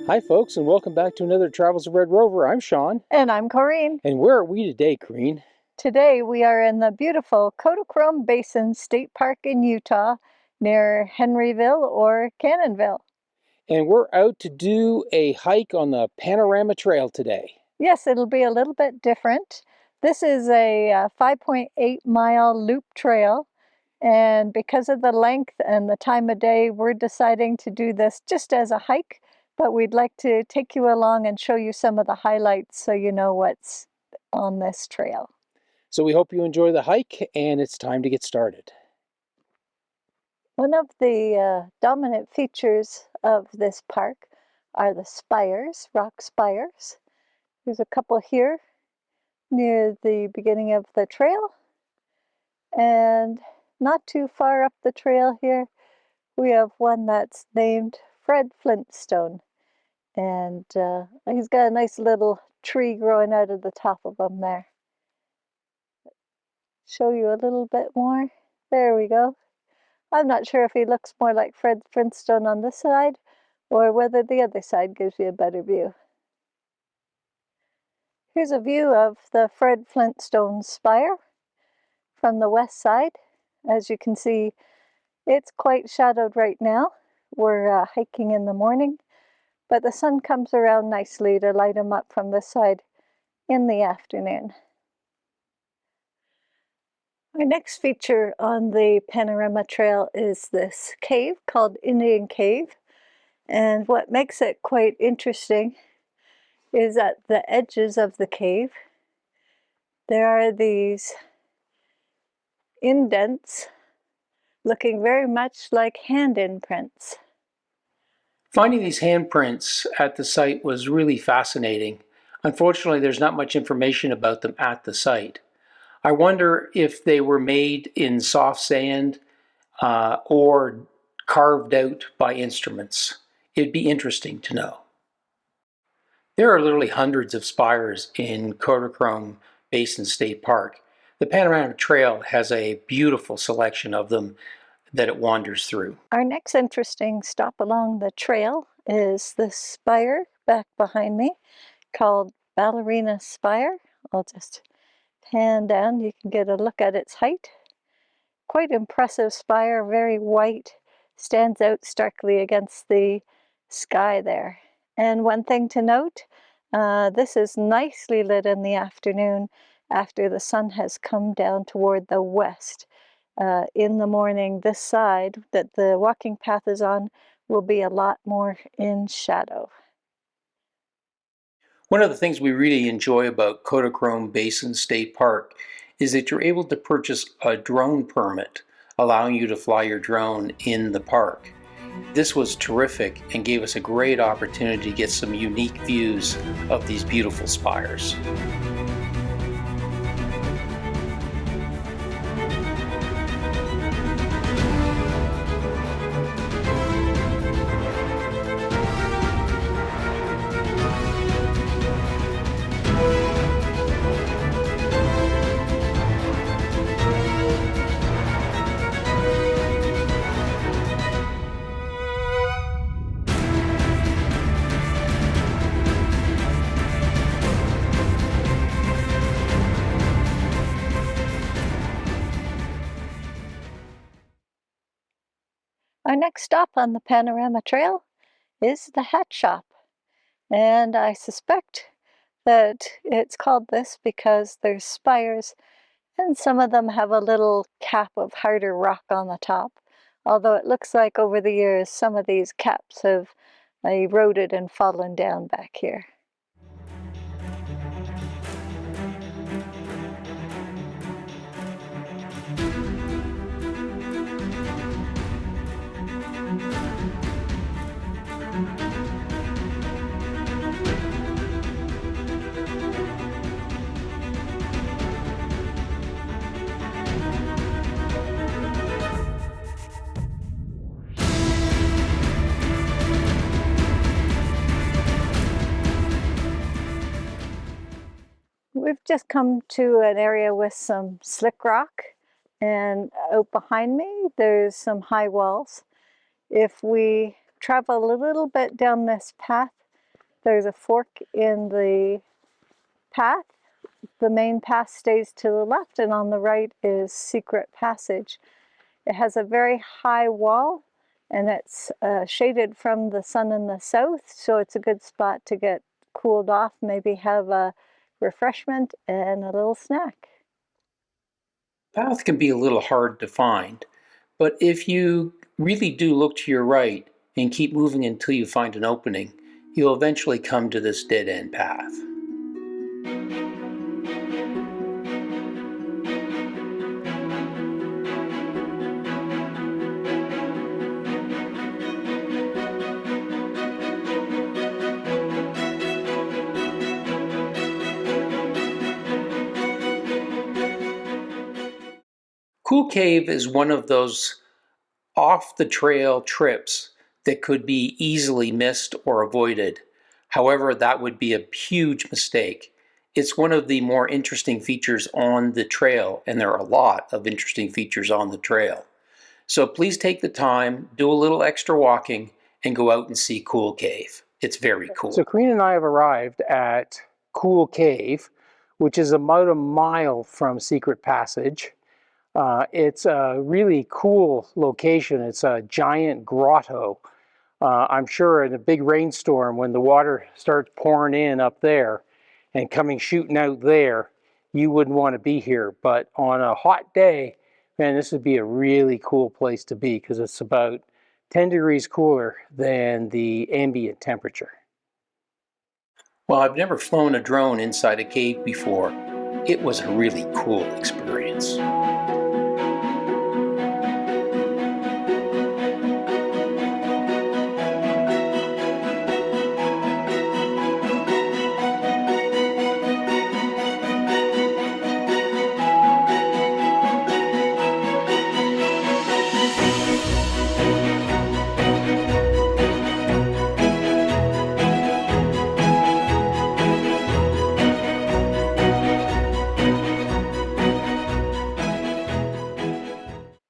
Hi folks, and welcome back to another Travels of Red Rover. I'm Sean. And I'm Corrine. And where are we today, Corrine? Today we are in the beautiful Kodachrome Basin State Park in Utah near Henryville or Cannonville. And we're out to do a hike on the Panorama Trail today. Yes, it'll be a little bit different. This is a 5.8-mile loop trail, and because of the length and the time of day, we're deciding to do this just as a hike, but we'd like to take you along and show you some of the highlights so you know what's on this trail. So we hope you enjoy the hike, and it's time to get started. One of the dominant features of this park are the spires, rock spires. There's a couple here near the beginning of the trail, and not too far up the trail here we have one that's named Fred Flintstone, and he's got a nice little tree growing out of the top of him there. Show you a little bit more. There we go. I'm not sure if he looks more like Fred Flintstone on this side or whether the other side gives you a better view. Here's a view of the Fred Flintstone Spire from the west side. As you can see, it's quite shadowed right now. We're hiking in the morning, but the sun comes around nicely to light them up from this side in the afternoon. Our next feature on the Panorama Trail is this cave called Indian Cave. And what makes it quite interesting is at the edges of the cave, there are these indents looking very much like hand imprints. Finding these handprints at the site was really fascinating. Unfortunately, there's not much information about them at the site. I wonder if they were made in soft sand or carved out by instruments. It'd be interesting to know. There are literally hundreds of spires in Kodachrome Basin State Park. The Panorama Trail has a beautiful selection of them that it wanders through. Our next interesting stop along the trail is this spire back behind me called Ballerina Spire. I'll just pan down, you can get a look at its height. Quite impressive spire, very white, stands out starkly against the sky there. And one thing to note, this is nicely lit in the afternoon after the sun has come down toward the west. In the morning, this side that the walking path is on will be a lot more in shadow. One of the things we really enjoy about Kodachrome Basin State Park is that you're able to purchase a drone permit, allowing you to fly your drone in the park. This was terrific and gave us a great opportunity to get some unique views of these beautiful spires. Our next stop on the Panorama Trail is the hat shop, and I suspect that it's called this because there's spires and some of them have a little cap of harder rock on the top, although it looks like over the years some of these caps have eroded and fallen down back here. We've just come to an area with some slick rock, and out behind me there's some high walls. If we travel a little bit down this path, There's a fork in the path. The main path stays to the left, and on the right is Secret Passage. It has a very high wall, and it's shaded from the sun in the south, so it's a good spot to get cooled off, maybe have a refreshment and a little snack. Path can be a little hard to find, but if you really do look to your right and keep moving until you find an opening, you'll eventually come to this dead-end path. Cool Cave is one of those off-the-trail trips that could be easily missed or avoided. However, that would be a huge mistake. It's one of the more interesting features on the trail, and there are a lot of interesting features on the trail. So please take the time, do a little extra walking, and go out and see Cool Cave. It's very cool. So Karina and I have arrived at Cool Cave, which is about a mile from Secret Passage. It's a really cool location. It's a giant grotto. I'm sure in a big rainstorm, when the water starts pouring in up there and coming shooting out there, you wouldn't want to be here. But on a hot day, man, this would be a really cool place to be because it's about 10 degrees cooler than the ambient temperature. Well, I've never flown a drone inside a cave before. It was a really cool experience.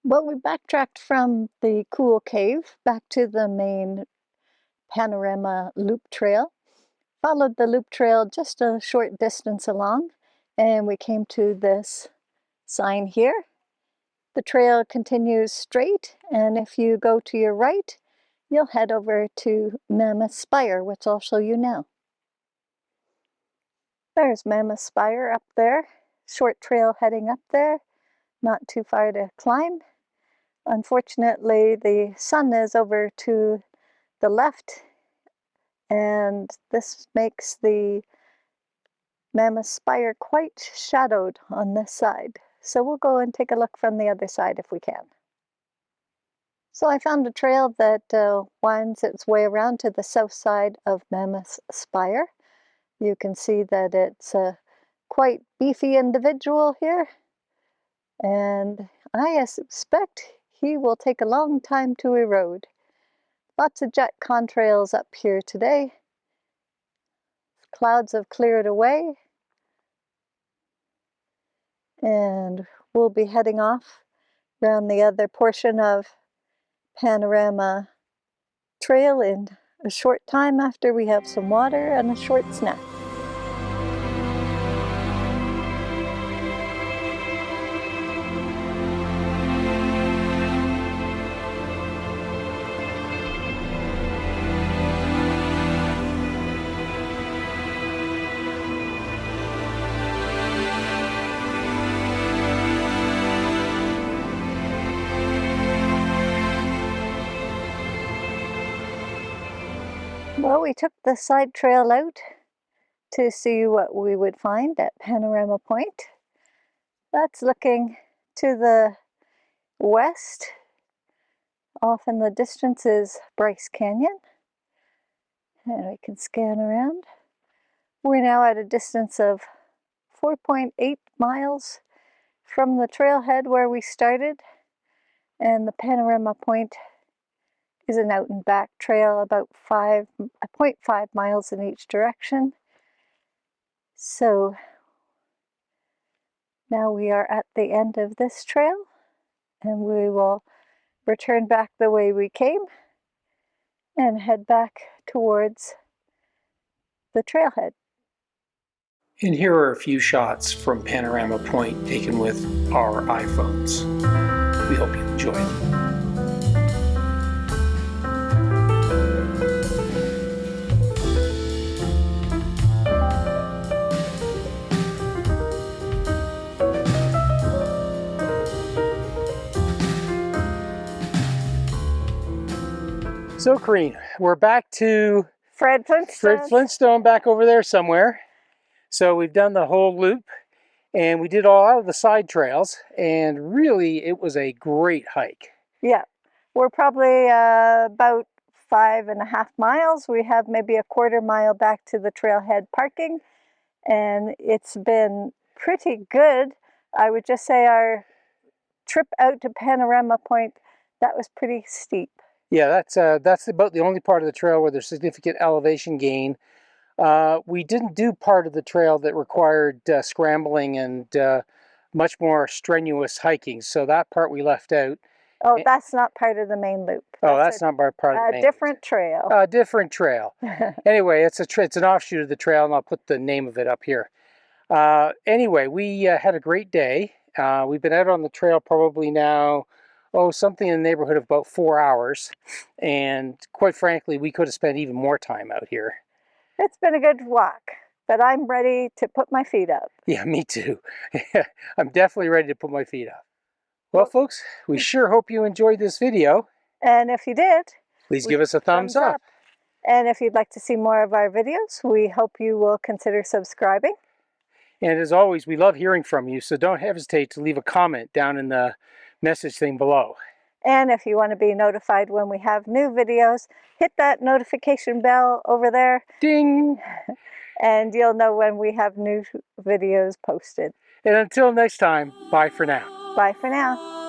Well, we backtracked from the Cool Cave back to the main Panorama Loop Trail. Followed the loop trail just a short distance along, and we came to this sign here. The trail continues straight, and if you go to your right, you'll head over to Mammoth Spire, which I'll show you now. There's Mammoth Spire up there. Short trail heading up there, not too far to climb. Unfortunately, the sun is over to the left, and this makes the Mammoth Spire quite shadowed on this side. So we'll go and take a look from the other side if we can. So I found a trail that winds its way around to the south side of Mammoth Spire. You can see that it's a quite beefy individual here, and I suspect he will take a long time to erode. Lots of jet contrails up here today. Clouds have cleared away, and we'll be heading off around the other portion of Panorama Trail in a short time after we have some water and a short snack. Well, we took the side trail out to see what we would find at Panorama Point. That's looking to the west. Off in the distance is Bryce Canyon. And we can scan around. We're now at a distance of 4.8 miles from the trailhead where we started. And the Panorama Point is an out and back trail about 0.5 miles in each direction. So now we are at the end of this trail, and we will return back the way we came and head back towards the trailhead. And here are a few shots from Panorama Point taken with our iPhones. We hope you enjoy them. So, Corrine, we're back to Fred Flinstone. Fred Flinstone back over there somewhere. So we've done the whole loop, and we did all out of the side trails, and really it was a great hike. Yeah, we're probably about 5.5 miles. We have maybe a quarter mile back to the trailhead parking, and it's been pretty good. I would just say our trip out to Panorama Point, that was pretty steep. Yeah, that's about the only part of the trail where there's significant elevation gain. We didn't do part of the trail that required scrambling and much more strenuous hiking, so that part we left out. Oh, that's not part of the main loop. Oh, that's not part of the main. A different trail. A different trail. Anyway, it's an offshoot of the trail, and I'll put the name of it up here. Anyway, we had a great day. We've been out on the trail probably now, something in the neighborhood of about 4 hours. And quite frankly, we could have spent even more time out here. It's been a good walk, but I'm ready to put my feet up. Yeah, me too. I'm definitely ready to put my feet up. Well, folks, we sure hope you enjoyed this video. And if you did, please give us a thumbs up. And if you'd like to see more of our videos, we hope you will consider subscribing. And as always, we love hearing from you, so don't hesitate to leave a comment down in the message thing below. And if you want to be notified when we have new videos, hit that notification bell over there. Ding! And you'll know when we have new videos posted. And until next time, bye for now. Bye for now.